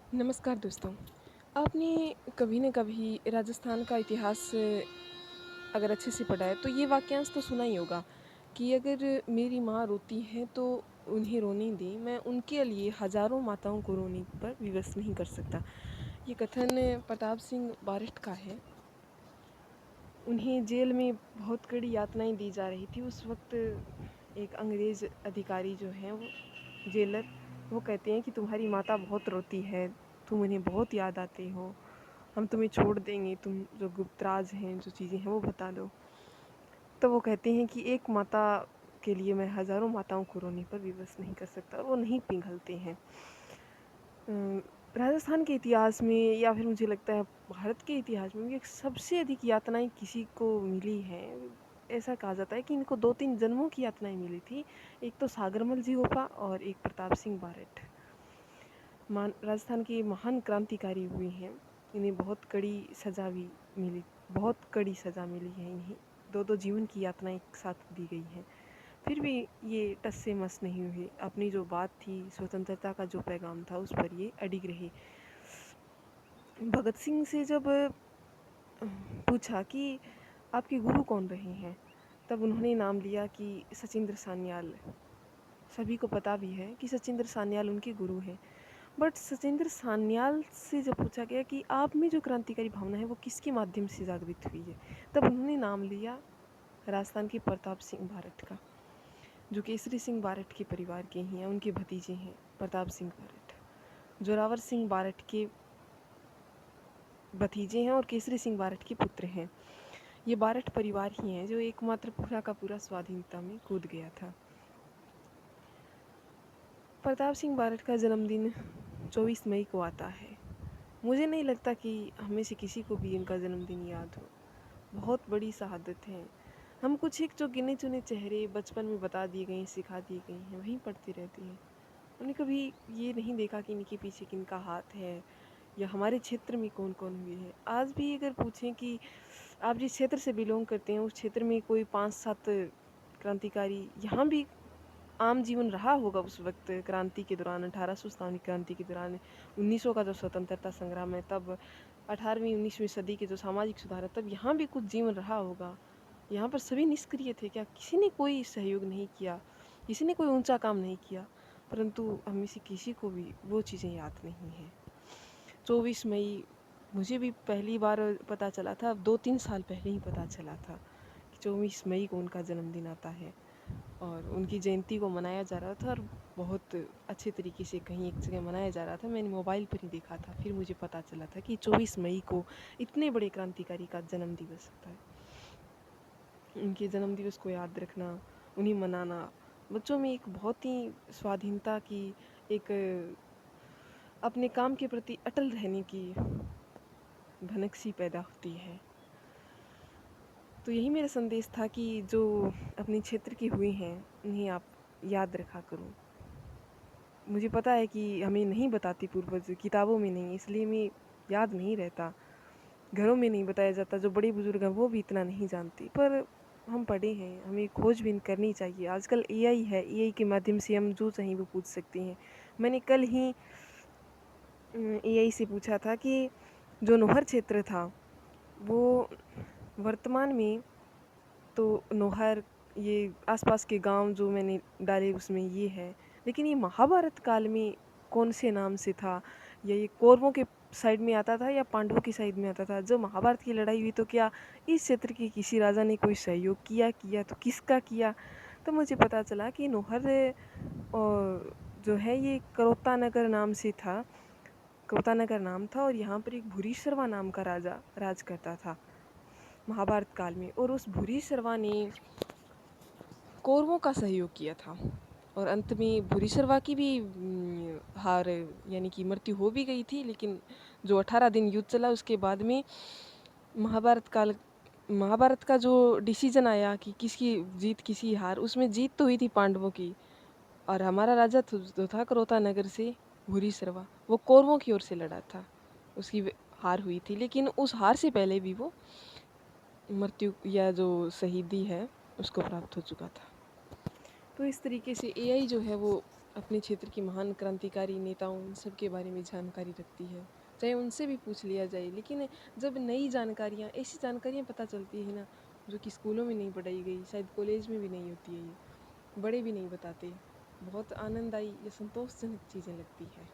नमस्कार दोस्तों। आपने कभी न कभी राजस्थान का इतिहास अगर अच्छे से पढ़ा है तो ये वाक्यांश तो सुना ही होगा कि अगर मेरी माँ रोती हैं तो उन्हें रोने दें, मैं उनके लिए हज़ारों माताओं को रोने पर विवश नहीं कर सकता। ये कथन प्रताप सिंह बारठ का है। उन्हें जेल में बहुत कड़ी यातनाएँ दी जा रही थी। उस वक़्त एक अंग्रेज़ अधिकारी जो हैं वो जेलर, वो कहते हैं कि तुम्हारी माता बहुत रोती है, तुम उन्हें बहुत याद आते हो, हम तुम्हें छोड़ देंगे, तुम जो गुप्त राज़ हैं, जो चीज़ें हैं वो बता दो। तो वो कहते हैं कि एक माता के लिए मैं हज़ारों माताओं को रोने पर विवश नहीं कर सकता और वो नहीं पिघलते हैं। अ, राजस्थान के इतिहास में या फिर मुझे लगता है भारत के इतिहास में भी एक सबसे अधिक यातनाएँ किसी को मिली हैं, ऐसा कहा जाता है कि इनको 2-3 जन्मों की यातनाएँ मिली थी। एक तो सागरमल जी होपा और एक प्रताप सिंह बारठ। राजस्थान के महान क्रांतिकारी हुए हैं। इन्हें बहुत कड़ी सज़ा भी मिली, बहुत कड़ी सज़ा मिली है इन्हें। 2-2 जीवन की यातनाएँ एक साथ दी गई हैं। फिर भी ये टस से मस नहीं हुए। अपनी जो बात थी, स्वतंत्रता का जो पैगाम था, उस पर ये अडिग रहे। भगत सिंह से जब पूछा कि आपके गुरु कौन रहे हैं, तब उन्होंने नाम लिया कि सचिंद्र सान्याल। सभी को पता भी है कि सचिंद्र सान्याल उनके गुरु हैं। बट सचिंद्र सान्याल से जब पूछा गया कि आप में जो क्रांतिकारी भावना है वो किसके माध्यम से जागृत हुई है, तब उन्होंने नाम लिया राजस्थान के प्रताप सिंह बारठ का, जो केसरी सिंह बारठ के परिवार के ही हैं। उनके भतीजे हैं प्रताप सिंह बारठ, जोरावर सिंह बारठ के भतीजे हैं और केसरी सिंह बारठ के पुत्र हैं। ये बारठ परिवार ही हैं जो एकमात्र पूरा का पूरा स्वाधीनता में कूद गया था। प्रताप सिंह बारठ का जन्मदिन 24 मई को आता है। मुझे नहीं लगता कि हमें से किसी को भी इनका जन्मदिन याद हो। बहुत बड़ी शहादत है। हम कुछ एक जो गिने चुने चेहरे बचपन में बता दिए गए हैं, सिखा दिए गए हैं, वहीं पढ़ते रहते हैं। हमने कभी ये नहीं देखा कि इनके पीछे किनका हाथ है या हमारे क्षेत्र में कौन कौन हुए हैं। आज भी अगर पूछें कि आप जिस क्षेत्र से बिलोंग करते हैं उस क्षेत्र में कोई 5-7 क्रांतिकारी यहाँ भी आम जीवन रहा होगा उस वक्त क्रांति के दौरान, 1857 की क्रांति के दौरान, 1900 का जो स्वतंत्रता संग्राम है, तब 18वीं 19वीं सदी के जो सामाजिक सुधार है, तब यहाँ भी कुछ जीवन रहा होगा। यहाँ पर सभी निष्क्रिय थे क्या? किसी ने कोई सहयोग नहीं किया, किसी ने कोई ऊंचा काम नहीं किया, परंतु हम में से किसी को भी वो चीज़ें याद नहीं हैं। 24 मई मुझे भी पहली बार पता चला था, 2-3 साल पहले ही पता चला था कि 24 मई को उनका जन्मदिन आता है और उनकी जयंती को मनाया जा रहा था और बहुत अच्छे तरीके से कहीं एक जगह मनाया जा रहा था। मैंने मोबाइल पर ही देखा था, फिर मुझे पता चला था कि 24 मई को इतने बड़े क्रांतिकारी का जन्म दिवस होता है। उनके जन्म दिवस को याद रखना, उन्हें मनाना, बच्चों में एक बहुत ही स्वाधीनता की, एक अपने काम के प्रति अटल रहने की भनक सी पैदा होती है। तो यही मेरा संदेश था कि जो अपने क्षेत्र के हुए हैं उन्हें आप याद रखा करो। मुझे पता है कि हमें नहीं बताते पूर्वज, किताबों में नहीं, इसलिए हमें याद नहीं रहता, घरों में नहीं बताया जाता। जो बड़े बुजुर्ग हैं वो भी इतना नहीं जानते, पर हम पढ़े हैं, हमें खोजबीन करनी चाहिए। आजकल एआई है, एआई के माध्यम से हम जो चाहें वो पूछ सकते हैं। मैंने कल ही एआई से पूछा था कि जो नौहर क्षेत्र था वो वर्तमान में, तो नौहर ये आसपास के गांव जो मैंने डाले उसमें ये है, लेकिन ये महाभारत काल में कौन से नाम से था, या ये कौरवों के साइड में आता था या पांडवों की साइड में आता था। जब महाभारत की लड़ाई हुई तो क्या इस क्षेत्र के किसी राजा ने कोई सहयोग किया किया तो किसका किया? तो मुझे पता चला कि नौहर जो है ये करौता नगर नाम से था, करौता नगर नाम था और यहाँ पर एक भूरिश्रवा नाम का राजा राज करता था महाभारत काल में, और उस भूरिश्रवा ने कौरवों का सहयोग किया था और अंत में भूरिश्रवा की भी हार यानी कि मृत्यु हो भी गई थी। लेकिन जो 18 दिन युद्ध चला उसके बाद में महाभारत काल महाभारत का जो डिसीजन आया कि किसकी जीत किसकी हार, उसमें जीत तो हुई थी पांडवों की और हमारा राजा जो था करौता नगर से भूरिश्रवा, वो कौरवों की ओर से लड़ा था, उसकी हार हुई थी। लेकिन उस हार से पहले भी वो मृत्यु या जो शहीदी है उसको प्राप्त हो चुका था। तो इस तरीके से एआई जो है वो अपने क्षेत्र की महान क्रांतिकारी नेताओं इन सब के बारे में जानकारी रखती है, चाहे उनसे भी पूछ लिया जाए। लेकिन जब नई जानकारियाँ, ऐसी जानकारियाँ पता चलती है ना, जो कि स्कूलों में नहीं पढ़ाई गई, शायद कॉलेज में भी नहीं होती है ये, बड़े भी नहीं बताते, बहुत आनंददायी या संतोषजनक चीज़ें लगती है।